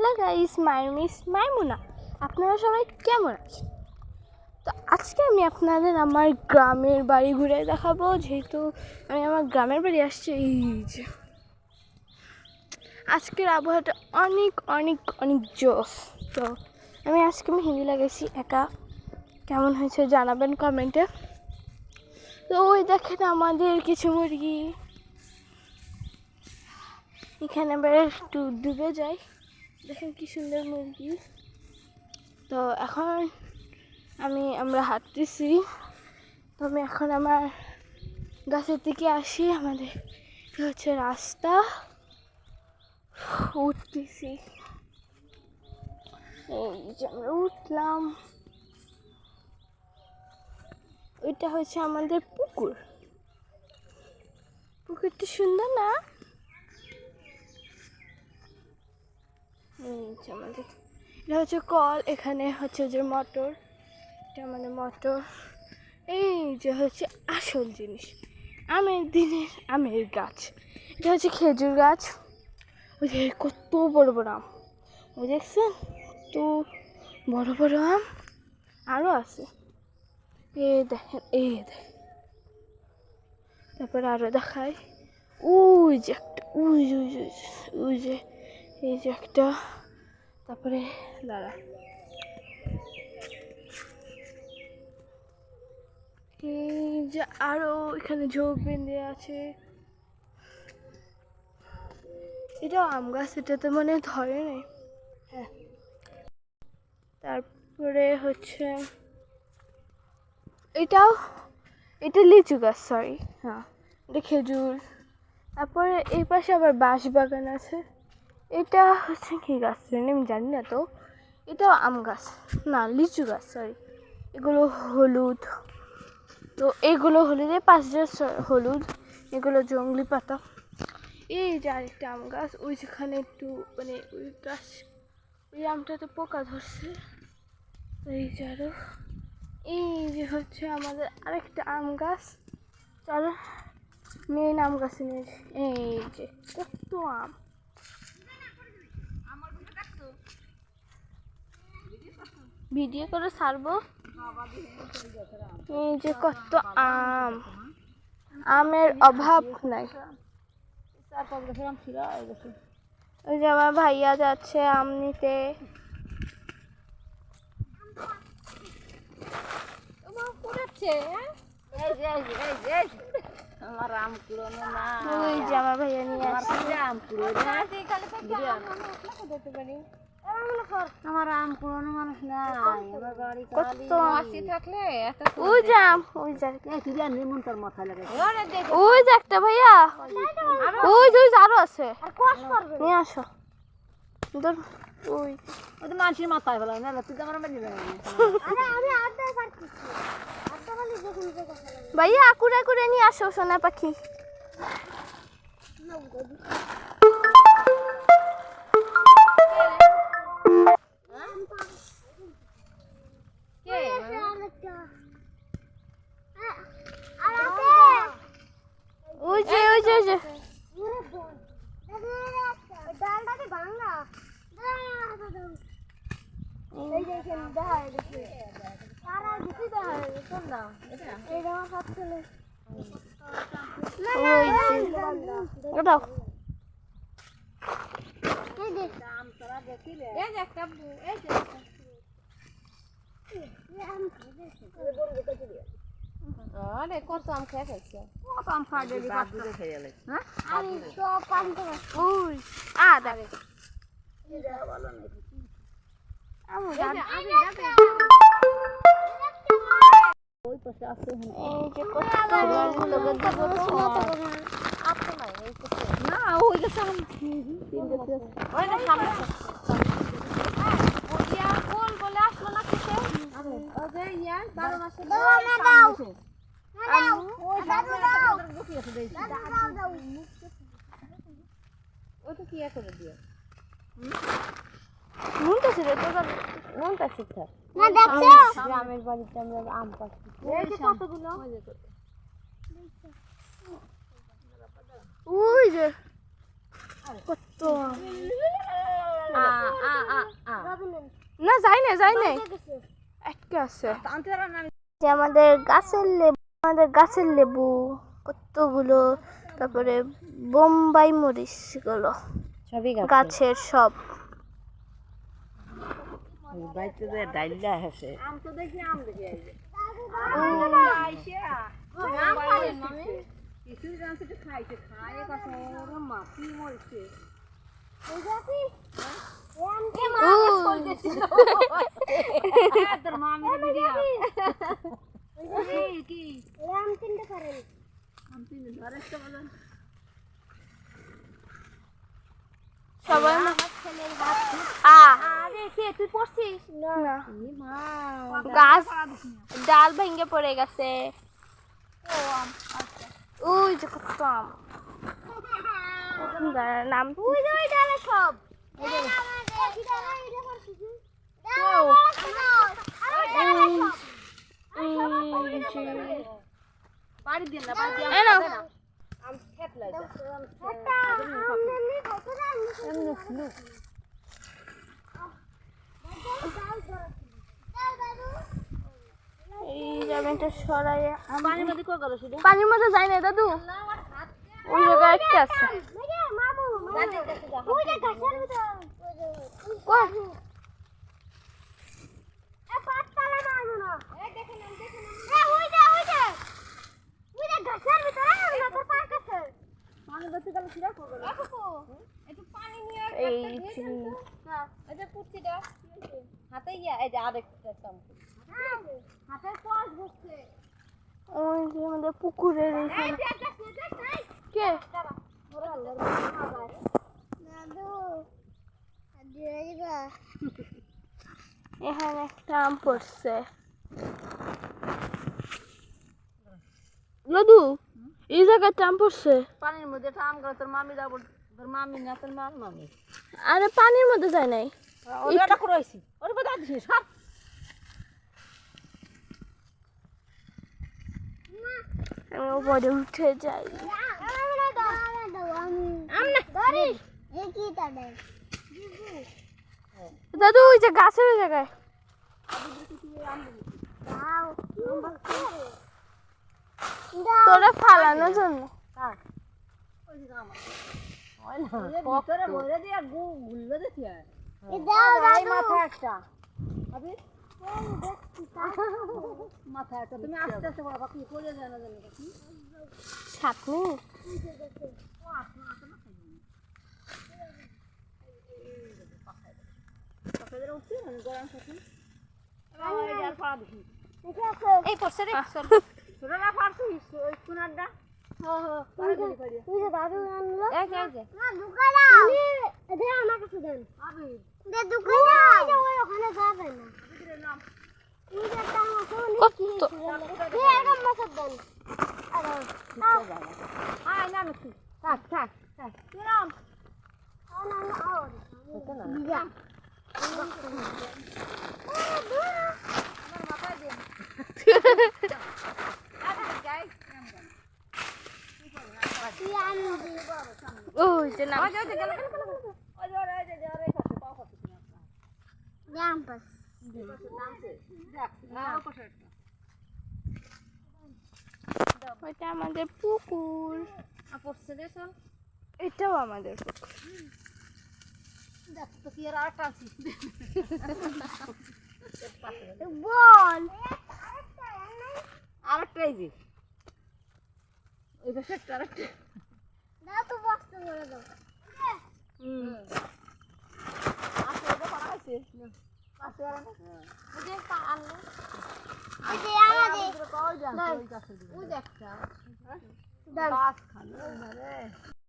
Hello guys, my name is Maimuna. আপনারা সবাই কেমন আছেন? তো আজকে আমি আপনাদের আমার গ্রামের বাড়ি ঘুরে দেখাবো, যেহেতু আমি আমার গ্রামের বাড়ি আসছি। এই যে আজকের আবহাওয়াটা অনেক অনেক অনেক জোস। তো আমি হিন্দি লাগাইছি, একা কেমন হয়েছে জানাবেন কমেন্টে। তো ওই দেখেন আমাদের কিছু মুরগি এখানে বেড়ে একটু ডুবে যায়, দেখেন কি সুন্দর মুরগি। তো এখন আমরা হাঁটতেছি। তো আমি এখন আমার গাছের দিকে আসি। আমাদের হচ্ছে রাস্তা, উঠতেছি। এই যে আমরা উঠলাম, ওইটা হচ্ছে আমাদের পুকুরটা সুন্দর না? আমাদের এটা হচ্ছে কল, এখানে হচ্ছে যে মোটর, এটা আমাদের মোটর। এই যে হচ্ছে আসল জিনিস, আমের দিনের আমের গাছ। এটা হচ্ছে খেজুর গাছ। ওই যে কত বড় বড় আম, ওই দেখছেন তো বড় বড় আম আরও আছে। দেখেন, তারপরে আরও দেখায়। ওই যে একটা, ওই যে এই যে একটা। তারপরে দাঁড়া, এই যে আরো এখানে ঝোঁক বেঁধে আছে। এটাও আম গাছ, এটা তো মনে ধরে নেই। হ্যাঁ, তারপরে হচ্ছে এটা লিচু গাছ, সরি, হ্যাঁ এটা খেজুর। তারপরে এই পাশে আবার বাঁশ বাগান আছে। এটা হচ্ছে কি গাছ আমি জানি না। তো এটাও আম গাছ না, লিচু গাছ, সরি। এগুলো হলুদ, তো এগুলো হলুদের পাশে হলুদ, এগুলো জংলি পাতা। এই যে আরেকটা আম গাছ, ওই যেখানে একটু মানে ওই গাছ, ওই আমটাতে পোকা ধরছে। এই যে আরো, এই যে হচ্ছে আমাদের আরেকটা আম গাছ। চলো মেন আম গাছে নিয়ে, এই যে কত আম। ভিডিও করে ছাড়বো। এই যে কত আম, আমের অভাব নাই। ওই যে আমার ভাইয়া যাচ্ছে আম নিতে। আমার আম কুড়ানো না, ওই যে আমার ভাইয়া নিয়ে আসছে আম কুড়ানো। আমার আম কুড়ানো মানুষ নাই, আমার বাড়ি কত আসি থাকলে এত ওই যে আম, ওই যে তুই নিমন তোর মাথায় লাগে। ওই যে একটা ভাইয়া, ওই যে আরো আছে, নিয়ে আসো। ওই ওই তো মানুষের মাথায় ফেলা না, তুই তো আমার বাড়ি যাবে। ভাইয়া কুড়ে কুড়ে নিয়ে আসো সোনা পাখি। ওই যে ওই যে ওই যে ওটাও কত আম খেয়ে ফেলছে, কত আম খাওয়া দেবে, খেয়ে গেলে। হ্যাঁ, আমি সব পান করে ওই দেখ ওই পাশে আছে। এই যে কত না ওই যে সামনে, ওই যে সামনে কোন বলে আসলো না খেতে, ওই যে ইয়া 12 মাসে ওটা কি করে দিয়ে নুনটা ছিল তো, নুনটা শিখা না দেখছো গ্রামের বাড়িতে আমরা আম পাচ্ছি। এই যে কতগুলো, ওই যে কত না যাই না একটা আছে যে আমাদের গাছের লেবু কতগুলো, তারপরে বোম্বাই মরিচ গুলো সবই গাছের সব। বাইতে যে ডাইলা আছে সবাই তুই পড়ছিস না গাছ ডাল ভেঙে পড়ে গেছে। ওই যে কত আম, নাম সব এই জামাটা সরাই পানির মধ্যে যায় না দাদু, ওই জায়গায় একটা আছে। হাতে গিয়া এই যে আরেকটা ওই যে আমাদের পুকুরের কে এখানে একটা আম পড়ছে। লদু এই জায়গায় আম পড়ছে পানির মধ্যে আম গেল তোর মামি যাবো, তোর মামি না তোর মামি। আরে পানির মধ্যে যায় নাই, ওটা করে আইছি ওর মধ্যে দিছিস সব আমি উপরে উঠে যাই। দাদু ওই যে গাছের জায়গায় তোরা ফালানোর জন্য তুমি আস্তে আস্তে বলো বাকি পড়ে যায় না জানি ছাকনি এই পড়ছে রে তোরা না পারছিস ওই কুনারটা ওই যে নাম ওইটা আমাদের পুকুর, এটাও আমাদের পুকুর। বল আরেকটাই যে ওই পাশে আরেকটা দাও তো বস্তা করে দাও। ওই যে একটা